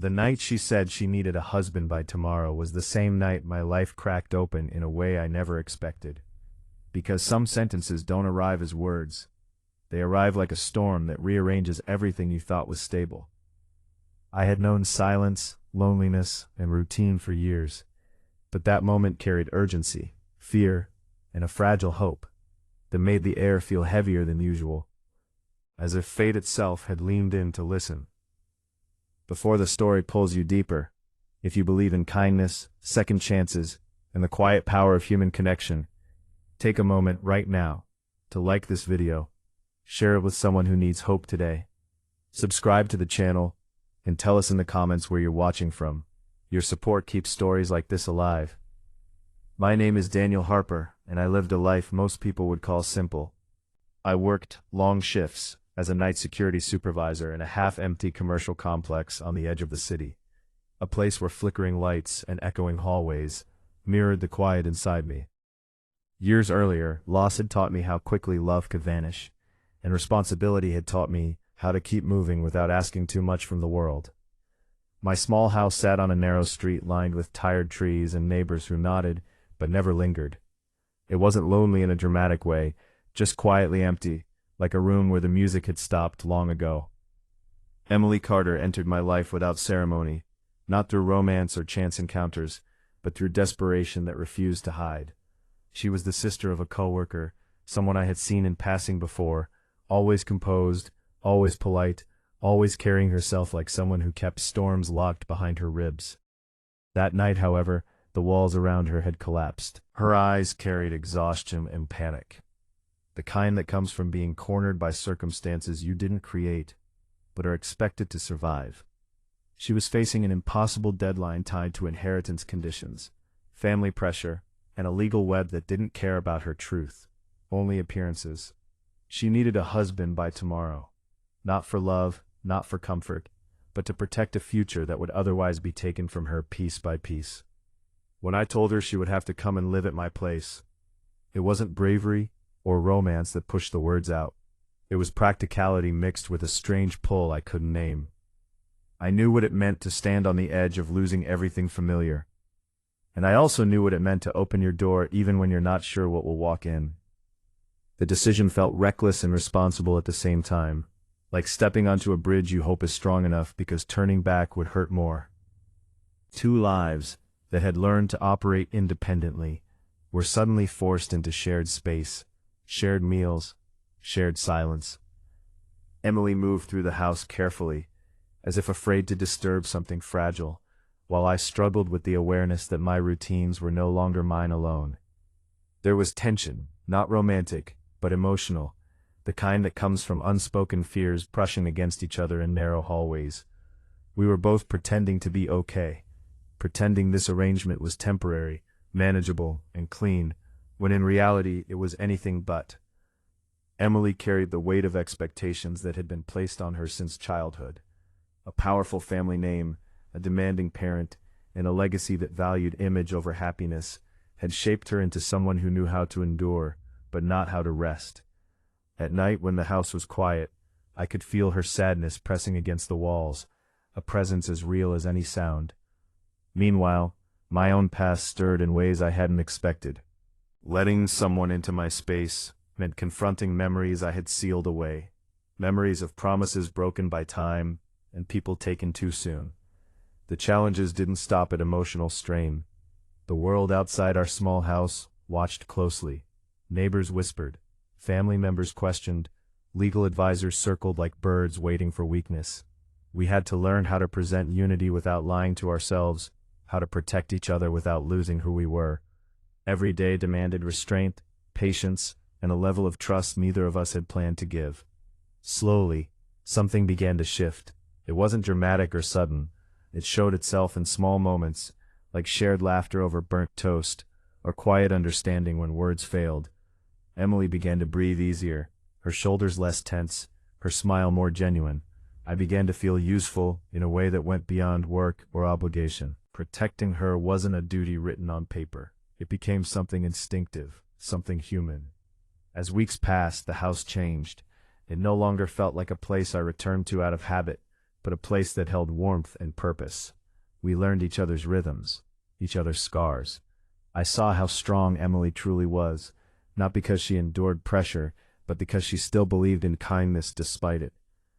The night she said she needed a husband by tomorrow was the same night my life cracked open in a way I never expected. Because some sentences don't arrive as words. They arrive like a storm that rearranges everything you thought was stable. I had known silence, loneliness, and routine for years, but that moment carried urgency, fear, and a fragile hope that made the air feel heavier than usual, as if fate itself had leaned in to listen. Before the story pulls you deeper, if you believe in kindness, second chances, and the quiet power of human connection, take a moment right now to like this video, share it with someone who needs hope today, subscribe to the channel, and tell us in the comments where you're watching from. Your support keeps stories like this alive. My name is Daniel Harper, and I lived a life most people would call simple. I worked long shifts as a night security supervisor in a half-empty commercial complex on the edge of the city, a place where flickering lights and echoing hallways mirrored the quiet inside me. Years earlier, loss had taught me how quickly love could vanish, and responsibility had taught me how to keep moving without asking too much from the world. My small house sat on a narrow street lined with tired trees and neighbors who nodded but never lingered. It wasn't lonely in a dramatic way, just quietly empty, like a room where the music had stopped long ago. Emily Carter entered my life without ceremony, not through romance or chance encounters, but through desperation that refused to hide. She was the sister of a coworker, someone I had seen in passing before, always composed, always polite, always carrying herself like someone who kept storms locked behind her ribs. That night, however, the walls around her had collapsed. Her eyes carried exhaustion and panic, the kind that comes from being cornered by circumstances you didn't create, but are expected to survive. She was facing an impossible deadline tied to inheritance conditions, family pressure, and a legal web that didn't care about her truth, only appearances. She needed a husband by tomorrow, not for love, not for comfort, but to protect a future that would otherwise be taken from her piece by piece. When I told her she would have to come and live at my place, it wasn't bravery or romance that pushed the words out. It was practicality mixed with a strange pull I couldn't name. I knew what it meant to stand on the edge of losing everything familiar. And I also knew what it meant to open your door even when you're not sure what will walk in. The decision felt reckless and responsible at the same time, like stepping onto a bridge you hope is strong enough because turning back would hurt more. Two lives that had learned to operate independently were suddenly forced into shared space, shared meals, shared silence. Emily moved through the house carefully, as if afraid to disturb something fragile, while I struggled with the awareness that my routines were no longer mine alone. There was tension, not romantic, but emotional, the kind that comes from unspoken fears brushing against each other in narrow hallways. We were both pretending to be okay, pretending this arrangement was temporary, manageable, and clean, when in reality it was anything but. Emily carried the weight of expectations that had been placed on her since childhood. A powerful family name, a demanding parent, and a legacy that valued image over happiness had shaped her into someone who knew how to endure, but not how to rest. At night when the house was quiet, I could feel her sadness pressing against the walls, a presence as real as any sound. Meanwhile, my own past stirred in ways I hadn't expected. Letting someone into my space meant confronting memories I had sealed away, memories of promises broken by time and people taken too soon. The challenges didn't stop at emotional strain. The world outside our small house watched closely. Neighbors whispered, family members questioned, legal advisors circled like birds waiting for weakness. We had to learn how to present unity without lying to ourselves, how to protect each other without losing who we were. Every day demanded restraint, patience, and a level of trust neither of us had planned to give. Slowly, something began to shift. It wasn't dramatic or sudden. It showed itself in small moments, like shared laughter over burnt toast, or quiet understanding when words failed. Emily began to breathe easier, her shoulders less tense, her smile more genuine. I began to feel useful in a way that went beyond work or obligation. Protecting her wasn't a duty written on paper. It became something instinctive, something human. As weeks passed, the house changed. It no longer felt like a place I returned to out of habit, but a place that held warmth and purpose. We learned each other's rhythms, each other's scars. I saw how strong Emily truly was, not because she endured pressure, but because she still believed in kindness despite it.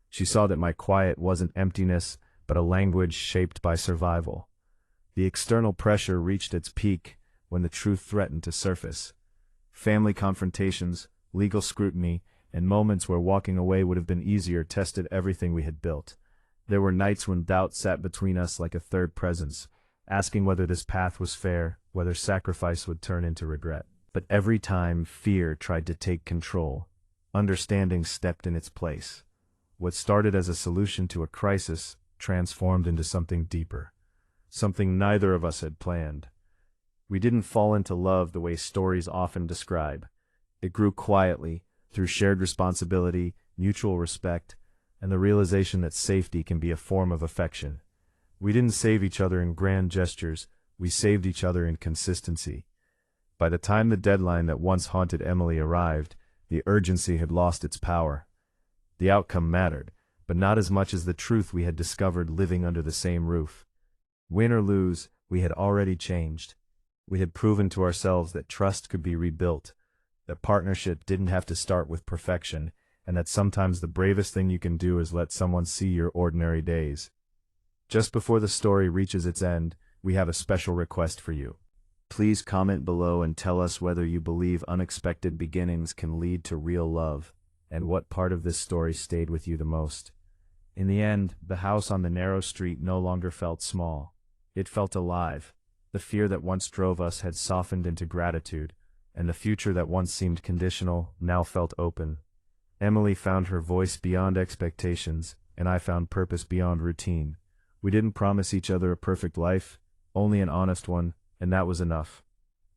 She saw that my quiet wasn't emptiness, but a language shaped by survival. The external pressure reached its peak when the truth threatened to surface. Family confrontations, legal scrutiny, and moments where walking away would have been easier tested everything we had built. There were nights when doubt sat between us like a third presence, asking whether this path was fair, whether sacrifice would turn into regret. But every time fear tried to take control, understanding stepped in its place. What started as a solution to a crisis transformed into something deeper, something neither of us had planned. We didn't fall into love the way stories often describe. It grew quietly, through shared responsibility, mutual respect, and the realization that safety can be a form of affection. We didn't save each other in grand gestures, we saved each other in consistency. By the time the deadline that once haunted Emily arrived, the urgency had lost its power. The outcome mattered, but not as much as the truth we had discovered living under the same roof. Win or lose, we had already changed. We had proven to ourselves that trust could be rebuilt, that partnership didn't have to start with perfection, and that sometimes the bravest thing you can do is let someone see your ordinary days. Just before the story reaches its end, we have a special request for you. Please comment below and tell us whether you believe unexpected beginnings can lead to real love, and what part of this story stayed with you the most. In the end, the house on the narrow street no longer felt small. It felt alive. The fear that once drove us had softened into gratitude, and the future that once seemed conditional now felt open. Emily found her voice beyond expectations, and I found purpose beyond routine. We didn't promise each other a perfect life, only an honest one, and that was enough.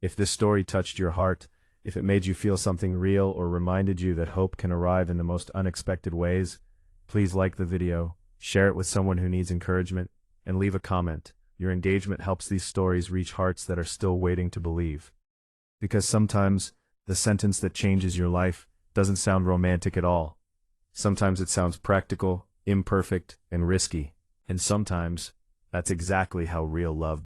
If this story touched your heart, if it made you feel something real or reminded you that hope can arrive in the most unexpected ways, please like the video, share it with someone who needs encouragement, and leave a comment. Your engagement helps these stories reach hearts that are still waiting to believe. Because sometimes, the sentence that changes your life doesn't sound romantic at all. Sometimes it sounds practical, imperfect, and risky. And sometimes, that's exactly how real love